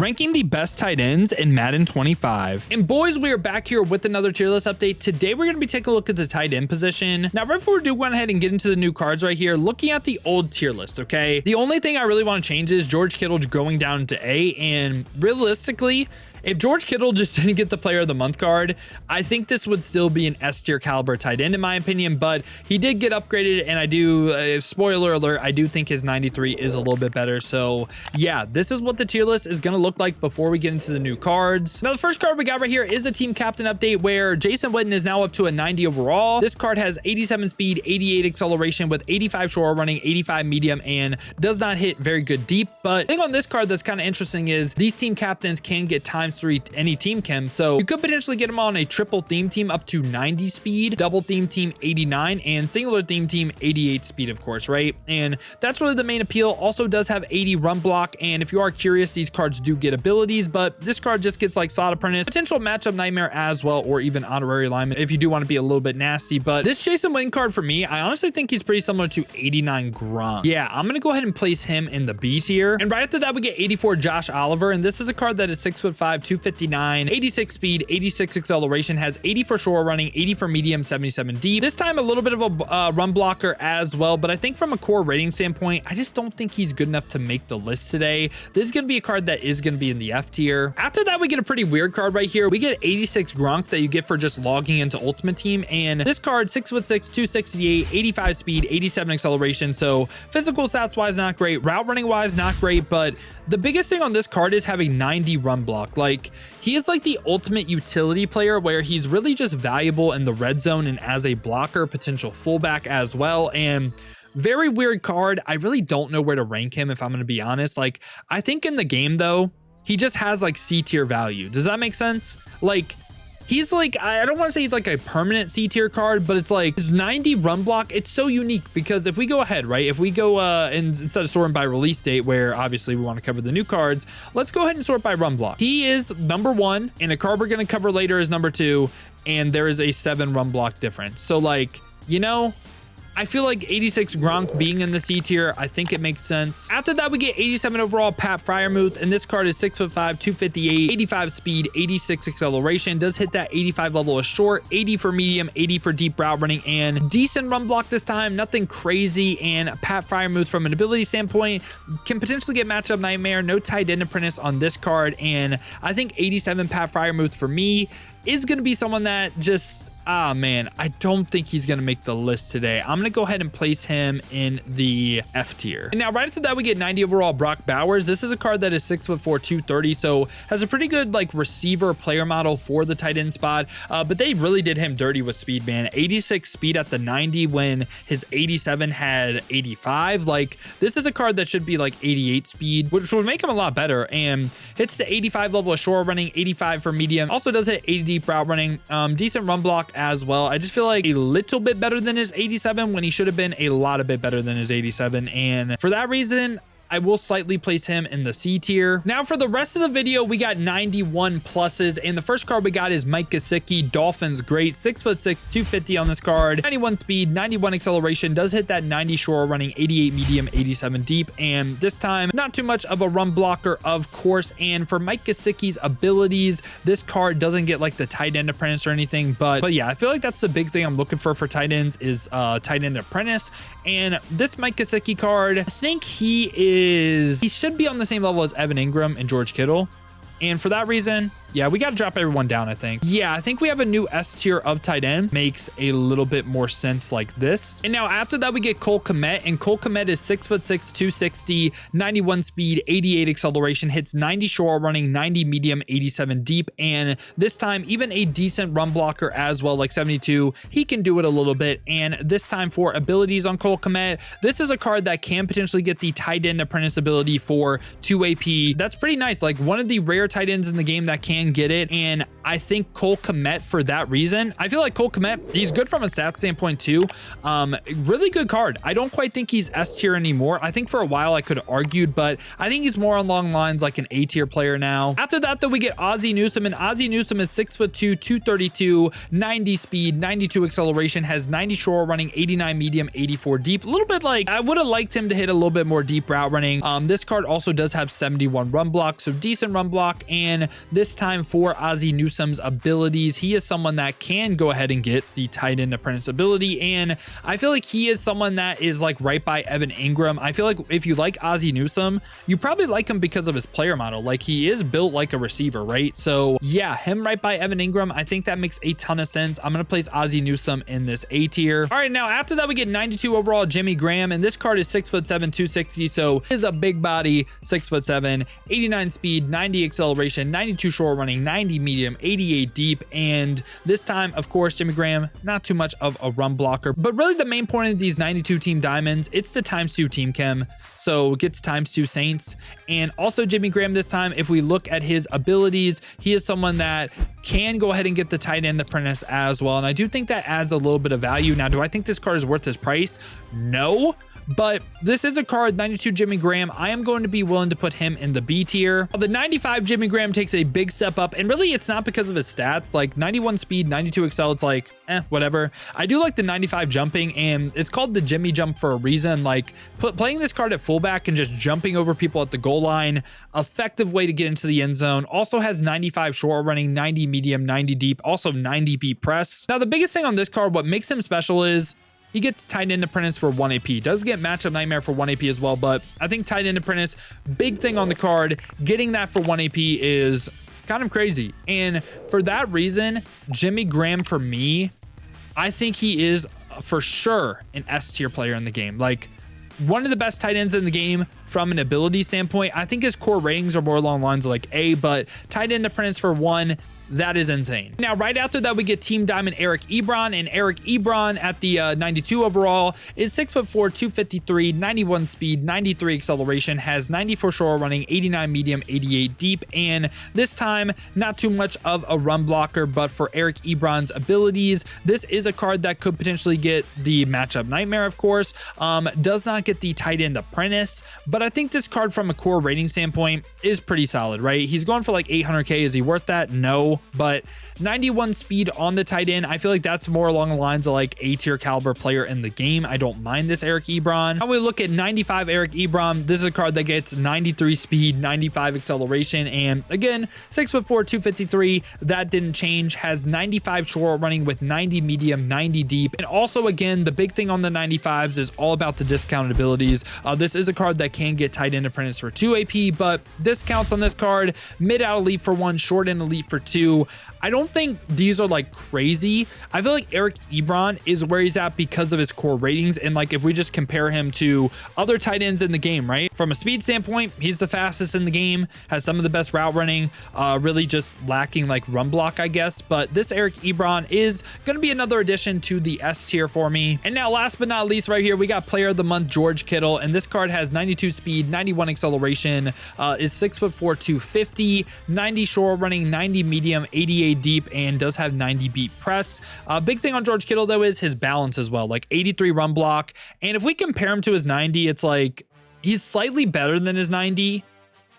Ranking the best tight ends in Madden 25. And boys, we are back here with another tier list update. Today, we're going to be taking a look at the tight end position. Now, right before we do go ahead and get into the new cards right here, looking at the old tier list, okay? The only thing I really want to change is George Kittle going down to A, and realistically, if George Kittle just didn't get the Player of the Month card, I think this would still be an S tier caliber tight end in my opinion, but he did get upgraded, and I do, spoiler alert, I do think his 93 is a little bit better. So yeah, this is what the tier list is going to look like before we get into the new cards. Now, the first card we got right here is a team captain update where Jason Witten is now up to a 90 overall. This card has 87 speed, 88 acceleration with 85 short running, 85 medium, and does not hit very good deep. But the thing on this card that's kind of interesting is these team captains can get ×3 any team chem, so you could potentially get them on a triple theme team up to 90 speed, double theme team 89, and singular theme team 88 speed, of course, right? And that's really the main appeal. Also does have 80 run block, and if you are curious, these cards do get abilities, but this card just gets like Slot Apprentice, potential matchup nightmare as well, or even honorary alignment if you do want to be a little bit nasty. But this Jason Witten card for me, I honestly think he's pretty similar to 89 Gronk. Yeah, I'm gonna go ahead and place him in the B tier. And right after that, we get 84 Josh Oliver, and this is a card that is 6'5", 259, 86 speed, 86 acceleration, has 80 for short running, 80 for medium, 77 deep. This time a little bit of a run blocker as well, but I think from a core rating standpoint, I just don't think he's good enough to make the list today. This is going to be a card that is going to be in the F tier. After that, we get a pretty weird card right here. We get 86 Gronk that you get for just logging into Ultimate Team, and this card 6'6", 268, 85 speed, 87 acceleration. So physical stats wise, not great. Route running wise, not great, but the biggest thing on this card is having 90 run block. Like, he is like the ultimate utility player where he's really just valuable in the red zone and as a blocker, potential fullback as well. And very weird card. I really don't know where to rank him, if I'm going to be honest. Like, I think in the game though, he just has like C tier value. Does that make sense? Like, he's like, I don't want to say he's like a permanent C tier card, but it's like his 90 run block. It's so unique because if we go ahead, right? If we go and instead of sorting by release date, where obviously we want to cover the new cards, let's go ahead and sort by run block. He is number 1, and a card we're going to cover later is number 2, and there is a 7 run block difference. So like, you know, I feel like 86 Gronk being in the C tier, I think it makes sense. After that, we get 87 overall Pat Freiermuth, and this card is 6'5", 258, 85 speed, 86 acceleration, does hit that 85 level of short, 80 for medium, 80 for deep route running, and decent run block this time, nothing crazy. And Pat Freiermuth from an ability standpoint can potentially get matchup nightmare, no tight end apprentice on this card, and I think 87 Pat Freiermuth for me is going to be someone that just, man, I don't think he's going to make the list today. I'm going to go ahead and place him in the F tier. And now right after that, we get 90 overall Brock Bowers. This is a card that is 6'4", 230, so has a pretty good like receiver player model for the tight end spot, but they really did him dirty with speed, man. 86 speed at the 90 when his 87 had 85. Like, this is a card that should be like 88 speed, which would make him a lot better, and hits the 85 level of short running, 85 for medium, also does hit 80 deep route running, decent run block as well. I just feel like a little bit better than his 87 when he should have been a lot of bit better than his 87, and for that reason, I will slightly place him in the C tier. Now for the rest of the video, we got 91 pluses, and the first card we got is Mike Gesicki, Dolphins great, 6'6", 250 on this card, 91 speed, 91 acceleration, does hit that 90 short running, 88 medium, 87 deep, and this time not too much of a run blocker, of course. And for Mike Gesicki's abilities, this card doesn't get like the tight end apprentice or anything, but yeah, I feel like that's the big thing I'm looking for tight ends is tight end apprentice. And this Mike Gesicki card, I think he should be on the same level as Evan Ingram and George Kittle. And for that reason, yeah, we got to drop everyone down, I think. Yeah, I think we have a new S tier of tight end. Makes a little bit more sense like this. And now after that, we get Cole Kmet, and Cole Kmet is 6'6", 260, 91 speed, 88 acceleration, hits 90 short running, 90 medium, 87 deep, and this time even a decent run blocker as well, like 72. He can do it a little bit. And this time for abilities on Cole Kmet, this is a card that can potentially get the tight end apprentice ability for 2 AP. That's pretty nice. Like, one of the rare tight ends in the game that can get it, and I think Cole Kmet for that reason. I feel like Cole Kmet, he's good from a stat standpoint too. Really good card. I don't quite think he's S tier anymore. I think for a while I could have argued, but I think he's more along lines like an A tier player now. After that though, we get Ozzie Newsome, and Ozzie Newsome is 6'2", 232, 90 speed, 92 acceleration, has 90 short running, 89 medium, 84 deep. A little bit like, I would have liked him to hit a little bit more deep route running. This card also does have 71 run block, so decent run block. And this time for Ozzie Newsome's abilities, he is someone that can go ahead and get the tight end apprentice ability, and I feel like he is someone that is like right by Evan Ingram. I feel like if you like Ozzie Newsome, you probably like him because of his player model. Like, he is built like a receiver, right? So yeah, him right by Evan Ingram, I think that makes a ton of sense. I'm gonna place Ozzie Newsome in this A tier. All right, now after that we get 92 overall Jimmy Graham, and this card is 6'7", 260, so is a big body, 6'7", 89 speed, 90 acceleration, 92 short running, 90 medium, 88 deep. And this time, of course, Jimmy Graham, not too much of a run blocker, but really the main point of these 92 team diamonds, it's the ×2 team chem, so gets ×2 Saints. And also Jimmy Graham this time, if we look at his abilities, he is someone that can go ahead and get the tight end apprentice as well, and I do think that adds a little bit of value. Now, do I think this card is worth his price? No. But this is a card, 92 Jimmy Graham. I am going to be willing to put him in the B tier. The 95 Jimmy Graham takes a big step up, and really it's not because of his stats. Like 91 speed, 92 excel, it's like, whatever. I do like the 95 jumping, and it's called the Jimmy jump for a reason. Like, playing this card at fullback and just jumping over people at the goal line, effective way to get into the end zone. Also has 95 short running, 90 medium, 90 deep, also 90 beat press. Now, the biggest thing on this card, what makes him special is he gets tight end apprentice for 1 AP. Does get matchup nightmare for 1 AP as well, but I think tight end apprentice, big thing on the card. Getting that for 1 AP is kind of crazy. And for that reason, Jimmy Graham for me, I think he is for sure an S tier player in the game. Like, one of the best tight ends in the game from an ability standpoint. I think his core ratings are more along the lines of like A, but tight end apprentice for 1, that is insane. Now, right after that, we get Team Diamond Eric Ebron, and Eric Ebron at the 92 overall is 6'4", 253, 91 speed, 93 acceleration, has 94 short running, 89 medium, 88 deep, and this time, not too much of a run blocker, but for Eric Ebron's abilities, this is a card that could potentially get the matchup nightmare, of course. Does not get the tight end apprentice, but I think this card from a core rating standpoint is pretty solid, right? He's going for like 800K. Is he worth that? No. But 91 speed on the tight end, I feel like that's more along the lines of like A tier caliber player in the game. I don't mind this Eric Ebron. Now we look at 95 Eric Ebron. This is a card that gets 93 speed, 95 acceleration, and again, 6'4", 253. That didn't change. Has 95 short running with 90 medium, 90 deep, and also again, the big thing on the 95s is all about the discounted abilities. This is a card that can get tight end apprentice for 2 AP, but discounts on this card: mid out elite for 1, short and elite for 2. I don't think these are like crazy. I feel like Eric Ebron is where he's at because of his core ratings, and like if we just compare him to other tight ends in the game, right? From a speed standpoint, he's the fastest in the game, has some of the best route running, really just lacking like run block, I guess. But this Eric Ebron is going to be another addition to the S tier for me. And now last but not least right here, we got player of the month George Kittle, and this card has 92 speed, 91 acceleration, is 6'4", 250, 90 short running, 90 medium, 88 deep, and does have 90 beat press. Big thing on George Kittle though is his balance as well, like 83 run block. And if we compare him to his 90, it's like he's slightly better than his 90,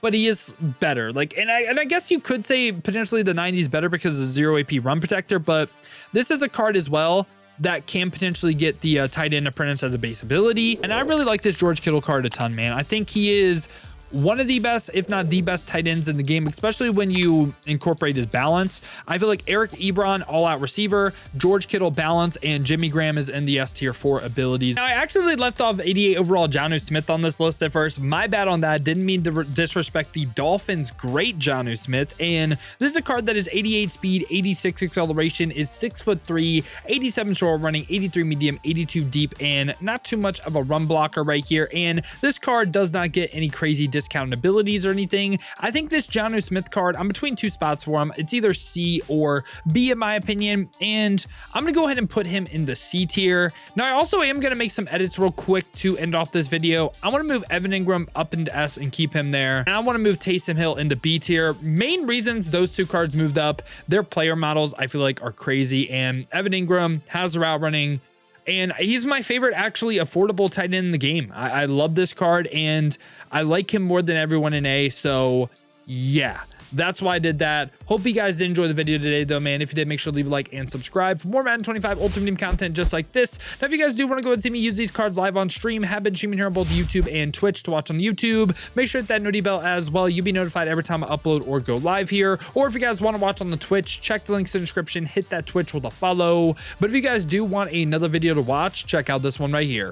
but he is better. Like, and I guess you could say potentially the 90 is better because of 0 AP run protector, but this is a card as well that can potentially get the tight end apprentice as a base ability. And I really like this George Kittle card a ton, man. I think he is one of the best, if not the best tight ends in the game, especially when you incorporate his balance. I feel like Eric Ebron, all-out receiver, George Kittle balance, and Jimmy Graham is in the S tier for abilities. Now, I actually left off 88 overall Jonnu Smith on this list at first. My bad on that. Didn't mean to disrespect the Dolphins' great Jonnu Smith. And this is a card that is 88 speed, 86 acceleration, is 6'3", 87 short running, 83 medium, 82 deep, and not too much of a run blocker right here. And this card does not get any crazy discount abilities or anything. I think this Jonnu Smith card, I'm between two spots for him. It's either C or B in my opinion, and I'm gonna go ahead and put him in the C tier. Now I also am gonna make some edits real quick to end off this video. I want to move Evan Ingram up into S and keep him there, and I want to move Taysom Hill into B tier. Main reasons those two cards moved up, their player models I feel like are crazy, and Evan Ingram has the route running, and he's my favorite actually affordable tight end in the game. I love this card, and I like him more than everyone in A, so yeah, that's why I did that. Hope you guys did enjoy the video today though, man. If you did, make sure to leave a like and subscribe for more Madden 25 Ultimate Team content just like this. Now, if you guys do want to go and see me use these cards live on stream, have been streaming here on both YouTube and Twitch. To watch on YouTube, make sure to hit that noti bell as well. You'll be notified every time I upload or go live here. Or if you guys want to watch on the Twitch, check the links in the description, hit that Twitch with a follow. But if you guys do want another video to watch, check out this one right here.